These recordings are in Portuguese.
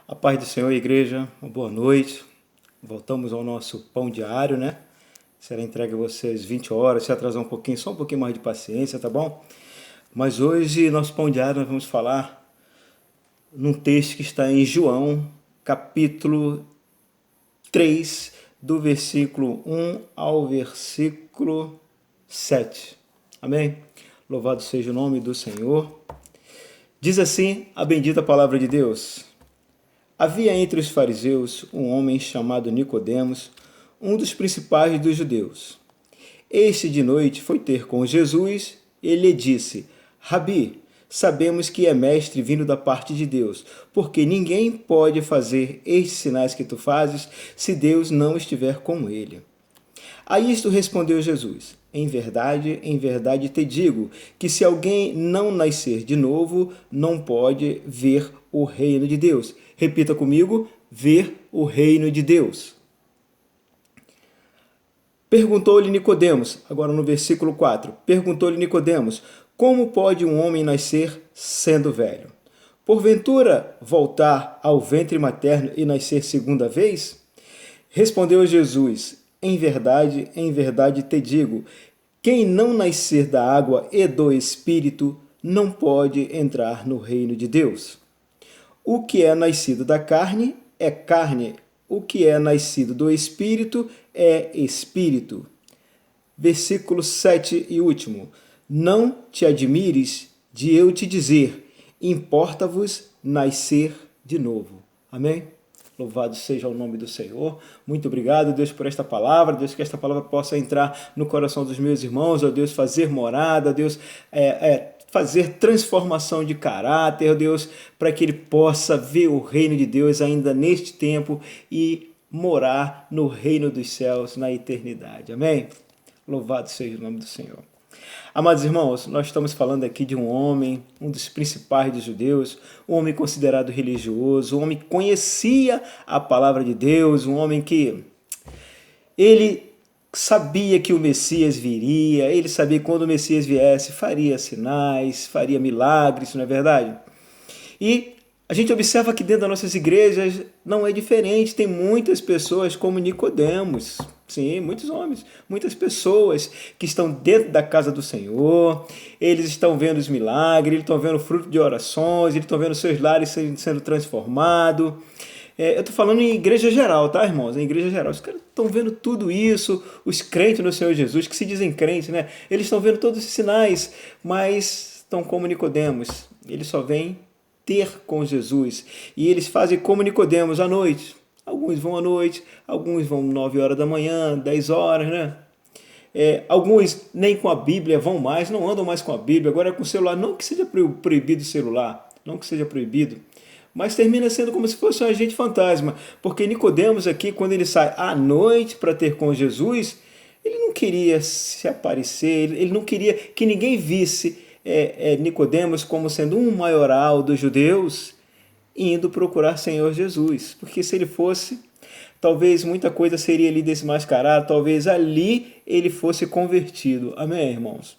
A paz do Senhor, igreja, uma boa noite. Voltamos ao nosso pão diário, né? Será entregue a vocês 20 horas, se atrasar um pouquinho, só um pouquinho mais de paciência, tá bom? Mas hoje, nosso pão diário, nós vamos falar num texto que está em João, capítulo 3, do versículo 1 ao versículo 7. Amém? Louvado seja o nome do Senhor. Diz assim a bendita palavra de Deus. Havia entre os fariseus um homem chamado Nicodemos, um dos principais dos judeus. Este de noite foi ter com Jesus e lhe disse: Rabi, sabemos que é mestre vindo da parte de Deus, porque ninguém pode fazer estes sinais que tu fazes se Deus não estiver com ele. A isto respondeu Jesus: em verdade te digo que se alguém não nascer de novo, não pode ver o reino de Deus. Repita comigo: ver o reino de Deus. Perguntou-lhe Nicodemos, agora no versículo 4, perguntou-lhe Nicodemos: como pode um homem nascer sendo velho? Porventura voltar ao ventre materno e nascer segunda vez? Respondeu Jesus: em verdade te digo, quem não nascer da água e do Espírito não pode entrar no reino de Deus. O que é nascido da carne é carne, o que é nascido do Espírito é Espírito. Versículo 7 e último. Não te admires de eu te dizer, importa-vos nascer de novo. Amém? Louvado seja o nome do Senhor. Muito obrigado, Deus, por esta palavra. Deus, que esta palavra possa entrar no coração dos meus irmãos. Ó Deus, fazer morada. Deus, fazer transformação de caráter. Ó Deus, para que ele possa ver o reino de Deus ainda neste tempo e morar no reino dos céus na eternidade. Amém? Louvado seja o nome do Senhor. Amados irmãos, nós estamos falando aqui de um homem, um dos principais dos judeus, um homem considerado religioso, um homem que conhecia a palavra de Deus, um homem que ele sabia que o Messias viria, ele sabia que quando o Messias viesse faria sinais, faria milagres, não é verdade? E a gente observa que dentro das nossas igrejas não é diferente, tem muitas pessoas como Nicodemos. Sim, muitos homens, muitas pessoas que estão dentro da casa do Senhor, eles estão vendo os milagres, eles estão vendo o fruto de orações, eles estão vendo seus lares sendo transformados. Eu estou falando em igreja geral, tá, irmãos? Em igreja geral. Os caras estão vendo tudo isso, os crentes no Senhor Jesus, que se dizem crentes, né? Eles estão vendo todos esses sinais, mas estão como Nicodemos. Eles só vêm ter com Jesus. E eles fazem como Nicodemos à noite. Alguns vão à noite, alguns vão 9 horas da manhã, 10 horas, né? Alguns nem com a Bíblia vão mais, não andam mais com a Bíblia, agora é com o celular. Não que seja proibido o celular, não que seja proibido, mas termina sendo como se fosse um agente fantasma, porque Nicodemos aqui, quando ele sai à noite para ter com Jesus, ele não queria se aparecer, ele não queria que ninguém visse Nicodemos como sendo um maioral dos judeus, indo procurar Senhor Jesus, porque se ele fosse, talvez muita coisa seria ali desmascarada, talvez ali ele fosse convertido. Amém, irmãos?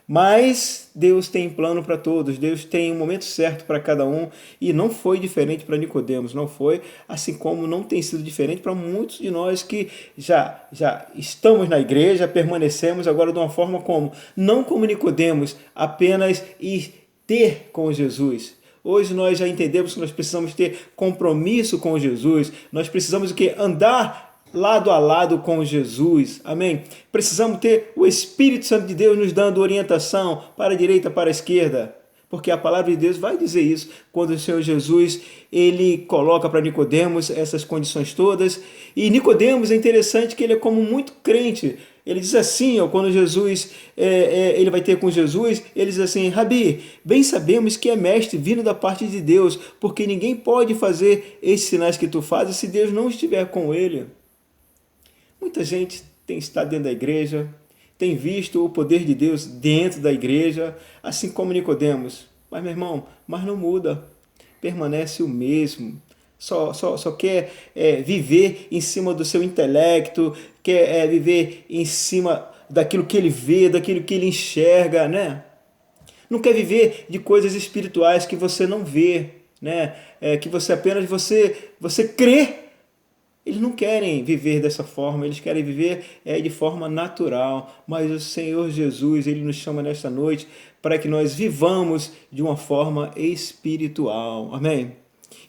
Mas Deus tem plano para todos, Deus tem um momento certo para cada um, e não foi diferente para Nicodemos, não foi, assim como não tem sido diferente para muitos de nós que já estamos na igreja, permanecemos agora de uma forma como, não como Nicodemos, apenas ir ter com Jesus. Hoje nós já entendemos que nós precisamos ter compromisso com Jesus, nós precisamos o quê? Andar lado a lado com Jesus, amém? Precisamos ter o Espírito Santo de Deus nos dando orientação para a direita, para a esquerda, porque a palavra de Deus vai dizer isso, quando o Senhor Jesus, ele coloca para Nicodemos essas condições todas, e Nicodemos é interessante que ele é como muito crente. Ele diz assim, quando Jesus, ele vai ter com Jesus, ele diz assim: Rabi, bem sabemos que é mestre vindo da parte de Deus, porque ninguém pode fazer esses sinais que tu fazes se Deus não estiver com ele. Muita gente tem estado dentro da igreja, tem visto o poder de Deus dentro da igreja, assim como Nicodemos. Mas, meu irmão, mas não muda, permanece o mesmo. Só quer viver em cima do seu intelecto, quer viver em cima daquilo que ele vê, daquilo que ele enxerga, né? Não quer viver de coisas espirituais que você não vê. né? Que você crê. Eles não querem viver dessa forma, eles querem viver de forma natural. Mas o Senhor Jesus, Ele nos chama nesta noite para que nós vivamos de uma forma espiritual. Amém?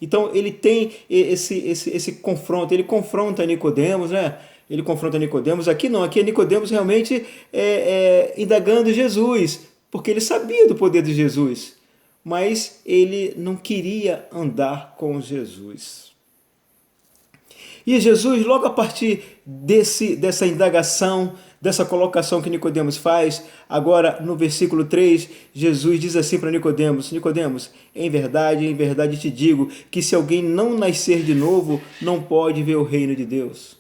Então ele tem esse confronto, ele confronta Nicodemos, né? Ele confronta Nicodemos. Aqui não, aqui é Nicodemos realmente indagando Jesus, porque ele sabia do poder de Jesus, mas ele não queria andar com Jesus. E Jesus, logo a partir dessa indagação, dessa colocação que Nicodemos faz, agora no versículo 3, Jesus diz assim para Nicodemos: Nicodemos, em verdade te digo que se alguém não nascer de novo, não pode ver o reino de Deus.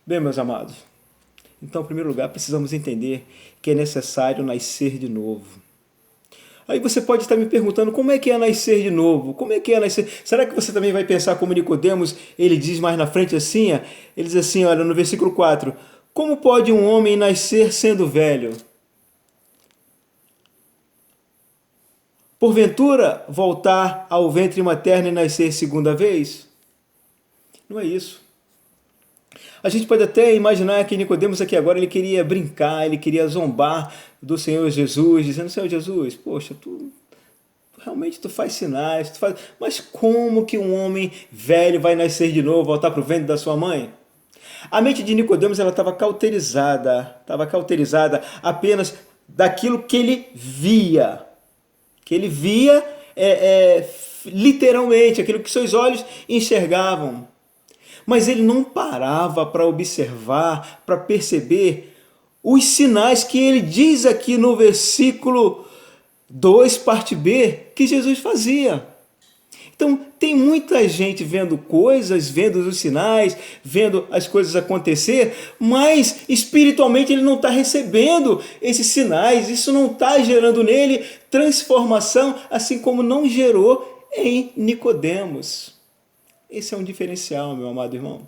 Bem, meus amados, então, em primeiro lugar, precisamos entender que é necessário nascer de novo. Aí você pode estar me perguntando, como é que é nascer de novo? Como é que é nascer? Será que você também vai pensar como Nicodemos? Ele diz mais na frente assim, ele diz assim, olha, no versículo 4, como pode um homem nascer sendo velho? Porventura, voltar ao ventre materno e nascer segunda vez? Não é isso. A gente pode até imaginar que Nicodemos aqui agora ele queria brincar, ele queria zombar do Senhor Jesus, dizendo, Senhor Jesus, poxa, realmente tu faz sinais, mas como que um homem velho vai nascer de novo, voltar para o ventre da sua mãe? A mente de Nicodemos estava cauterizada apenas daquilo que ele via. Que ele via literalmente, aquilo que seus olhos enxergavam. Mas ele não parava para observar, para perceber os sinais que ele diz aqui no versículo 2, parte B, que Jesus fazia. Então, tem muita gente vendo coisas, vendo os sinais, vendo as coisas acontecer, mas espiritualmente ele não está recebendo esses sinais, isso não está gerando nele transformação, assim como não gerou em Nicodemos. Esse é um diferencial, meu amado irmão.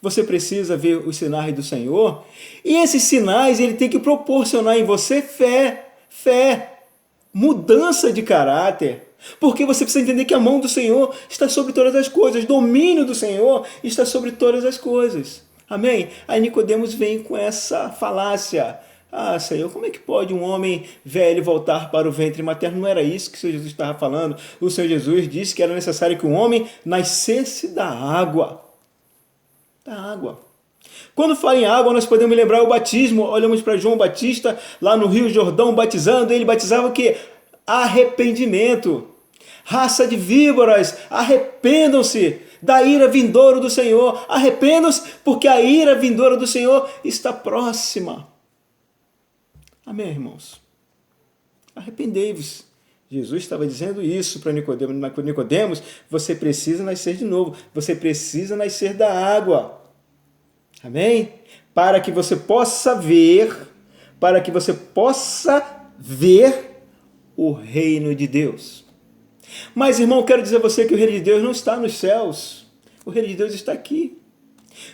Você precisa ver os sinais do Senhor, e esses sinais ele tem que proporcionar em você fé, mudança de caráter. Porque você precisa entender que a mão do Senhor está sobre todas as coisas, o domínio do Senhor está sobre todas as coisas. Amém? Aí Nicodemos vem com essa falácia. Ah, Senhor, como é que pode um homem velho voltar para o ventre materno? Não era isso que o Senhor Jesus estava falando. O Senhor Jesus disse que era necessário que um homem nascesse da água. Da água. Quando fala em água, nós podemos lembrar o batismo. Olhamos para João Batista, lá no Rio Jordão, batizando. Ele batizava o quê? Arrependimento. Raça de víboras, arrependam-se da ira vindoura do Senhor. Arrependam-se porque a ira vindoura do Senhor está próxima. Amém, irmãos? Arrependei-vos. Jesus estava dizendo isso para Nicodemos. Nicodemos, você precisa nascer de novo. Você precisa nascer da água. Amém? Para que você possa ver o reino de Deus. Mas, irmão, quero dizer a você que o reino de Deus não está nos céus. O reino de Deus está aqui.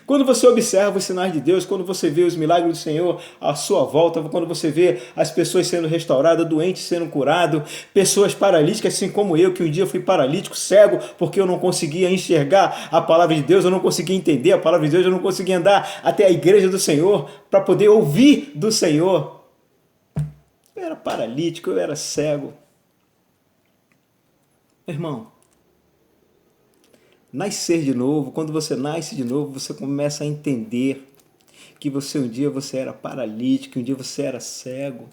Quando você observa os sinais de Deus, quando você vê os milagres do Senhor à sua volta, quando você vê as pessoas sendo restauradas, doentes sendo curados, pessoas paralíticas, assim como eu, que um dia fui paralítico, cego, porque eu não conseguia enxergar a palavra de Deus, eu não conseguia entender a palavra de Deus, eu não conseguia andar até a igreja do Senhor para poder ouvir do Senhor. Eu era paralítico, eu era cego. Irmão, nascer de novo, quando você nasce de novo, você começa a entender que um dia você era paralítico, um dia você era cego.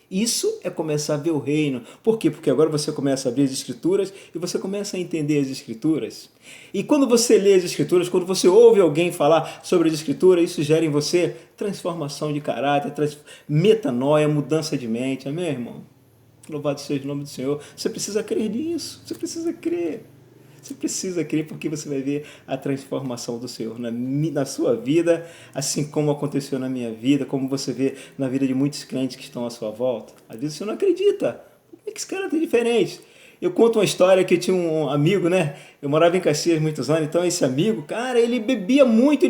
Isso é começar a ver o reino. Por quê? Porque agora você começa a abrir as Escrituras e você começa a entender as Escrituras. E quando você lê as Escrituras, quando você ouve alguém falar sobre as Escrituras, isso gera em você transformação de caráter, metanoia, mudança de mente. Amém, irmão? Louvado seja o nome do Senhor. Você precisa crer nisso. Você precisa crer. Você precisa crer porque você vai ver a transformação do Senhor na sua vida, assim como aconteceu na minha vida, como você vê na vida de muitos crentes que estão à sua volta. Às vezes você não acredita. Como é que esse cara tá diferente? Eu conto uma história que eu tinha um amigo, né? Eu morava em Caxias muitos anos, então esse amigo, cara, ele bebia muito,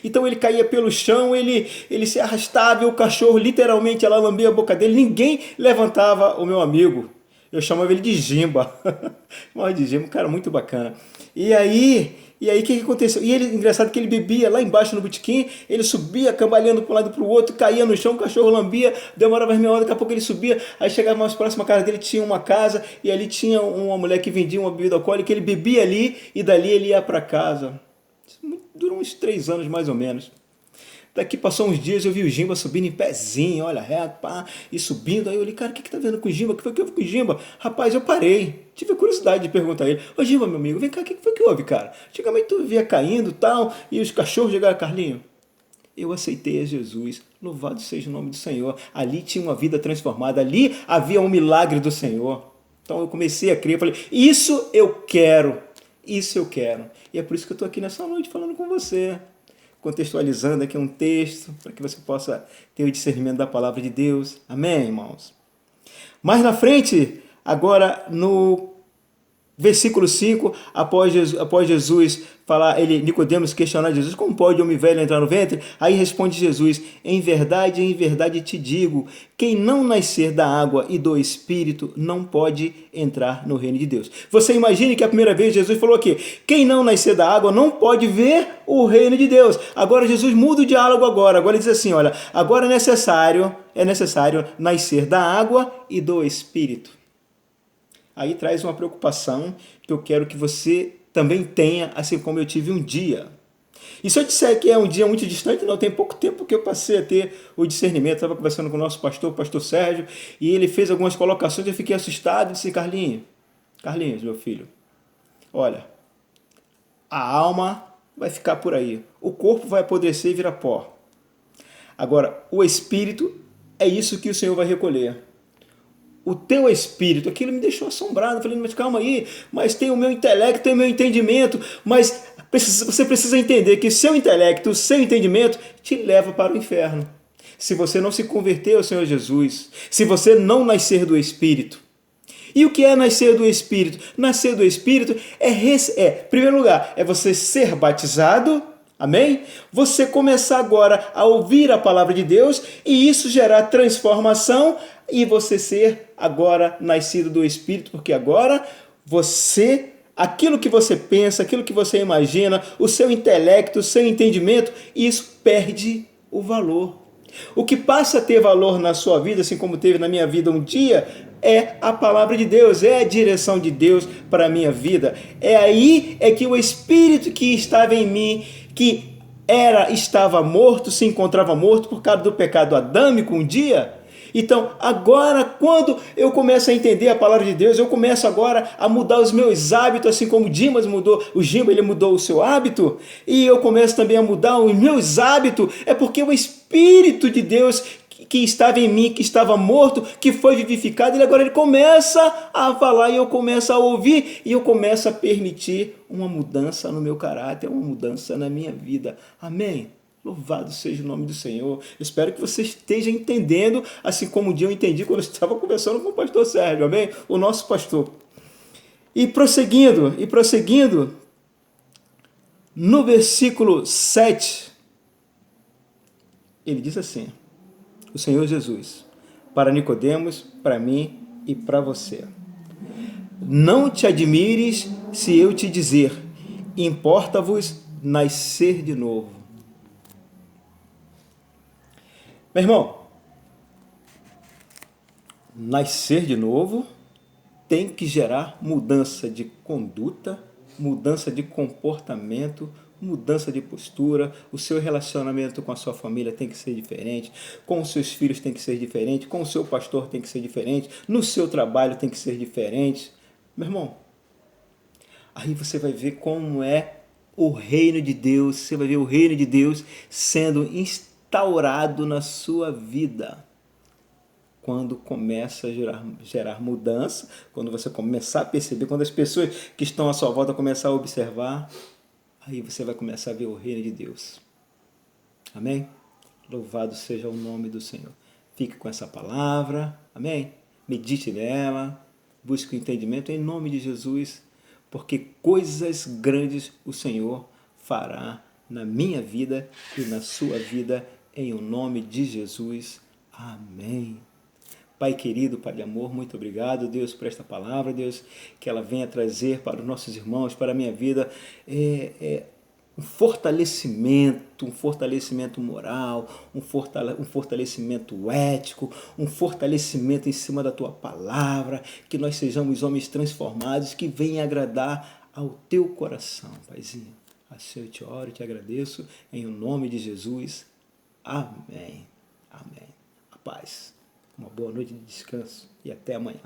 então ele caía pelo chão, ele se arrastava e o cachorro literalmente ela lambia a boca dele, ninguém levantava o meu amigo. Eu chamava ele de Gimba. Chamava de Gimba, um cara muito bacana. E aí o que aconteceu? E ele, engraçado que ele bebia lá embaixo no botequim, ele subia cambaleando para um lado e para o outro, caía no chão, o cachorro lambia, demorava meia hora, daqui a pouco ele subia, aí chegava mais próximo à casa dele, tinha uma casa, e ali tinha uma mulher que vendia uma bebida alcoólica, ele bebia ali, e dali ele ia para casa. Isso durou uns 3 anos mais ou menos. Daqui passou uns dias, eu vi o Gimba subindo em pezinho, olha reto, pá, e subindo. Aí eu olhei, cara, o que tá vendo com o Gimba? O que foi que houve com o Gimba? Rapaz, eu parei. Tive a curiosidade de perguntar a ele. Ô Gimba, meu amigo, vem cá, o que foi que houve, cara? Antigamente tu via caindo e tal, e os cachorros chegaram, Carlinho. Eu aceitei a Jesus, louvado seja o nome do Senhor. Ali tinha uma vida transformada, ali havia um milagre do Senhor. Então eu comecei a crer, falei, isso eu quero, isso eu quero. E é por isso que eu estou aqui nessa noite falando com você, contextualizando aqui um texto, para que você possa ter o discernimento da palavra de Deus. Amém, irmãos? Mais na frente, agora no versículo 5, após Jesus falar, Nicodemos questionar Jesus, como pode homem velho entrar no ventre? Aí responde Jesus, em verdade te digo, quem não nascer da água e do Espírito não pode entrar no reino de Deus. Você imagine que a primeira vez Jesus falou aqui, quem não nascer da água não pode ver o reino de Deus. Agora Jesus muda o diálogo agora ele diz assim, olha, agora é necessário nascer da água e do Espírito. Aí traz uma preocupação que eu quero que você também tenha, assim como eu tive um dia. E se eu disser que é um dia muito distante, não, tem pouco tempo que eu passei a ter o discernimento. Estava conversando com o nosso pastor, o pastor Sérgio, e ele fez algumas colocações, eu fiquei assustado e disse, Carlinhos, meu filho, olha, a alma vai ficar por aí, o corpo vai apodrecer e virar pó. Agora, o espírito é isso que o Senhor vai recolher. O teu espírito, aquilo me deixou assombrado. Eu falei, mas calma aí, mas tem o meu intelecto, tem o meu entendimento, mas você precisa entender que seu intelecto, o seu entendimento te leva para o inferno. Se você não se converter ao Senhor Jesus, se você não nascer do Espírito. E o que é nascer do Espírito? Nascer do Espírito em primeiro lugar, é você ser batizado. Amém? Você começar agora a ouvir a palavra de Deus e isso gerar transformação e você ser agora nascido do Espírito, porque agora aquilo que você pensa, aquilo que você imagina, o seu intelecto, o seu entendimento, isso perde o valor. O que passa a ter valor na sua vida, assim como teve na minha vida um dia, é a palavra de Deus, é a direção de Deus para a minha vida. É que o Espírito que estava em mim, que estava morto, se encontrava morto por causa do pecado adâmico um dia. Então, agora, quando eu começo a entender a palavra de Deus, eu começo agora a mudar os meus hábitos, assim como o Gimba ele mudou o seu hábito, e eu começo também a mudar os meus hábitos, é porque o Espírito de Deus que estava em mim, que estava morto, que foi vivificado, ele começa a falar e eu começo a ouvir e eu começo a permitir uma mudança no meu caráter, uma mudança na minha vida. Amém? Louvado seja o nome do Senhor. Espero que você esteja entendendo, assim como um dia eu entendi quando eu estava conversando com o pastor Sérgio, amém? O nosso pastor. E prosseguindo, no versículo 7, ele diz assim, o Senhor Jesus, para Nicodemos, para mim e para você. Não te admires se eu te dizer, importa-vos nascer de novo. Meu irmão, nascer de novo tem que gerar mudança de conduta, mudança de comportamento, mudança de postura, o seu relacionamento com a sua família tem que ser diferente, com os seus filhos tem que ser diferente, com o seu pastor tem que ser diferente, no seu trabalho tem que ser diferente. Meu irmão, aí você vai ver como é o reino de Deus, você vai ver o reino de Deus sendo instaurado na sua vida. Quando começa a gerar mudança, quando você começar a perceber, quando as pessoas que estão à sua volta começar a observar, aí você vai começar a ver o reino de Deus. Amém? Louvado seja o nome do Senhor. Fique com essa palavra, amém? Medite nela, busque o entendimento em nome de Jesus, porque coisas grandes o Senhor fará na minha vida e na sua vida, em o nome de Jesus. Amém. Pai querido, Pai de amor, muito obrigado, Deus, por esta palavra, Deus, que ela venha trazer para os nossos irmãos, para a minha vida, um fortalecimento moral, um fortalecimento ético, um fortalecimento em cima da Tua palavra, que nós sejamos homens transformados, que venham agradar ao Teu coração, Paizinho. Assim eu te oro e te agradeço, em nome de Jesus. Amém. Amém. A paz. Uma boa noite de descanso e até amanhã.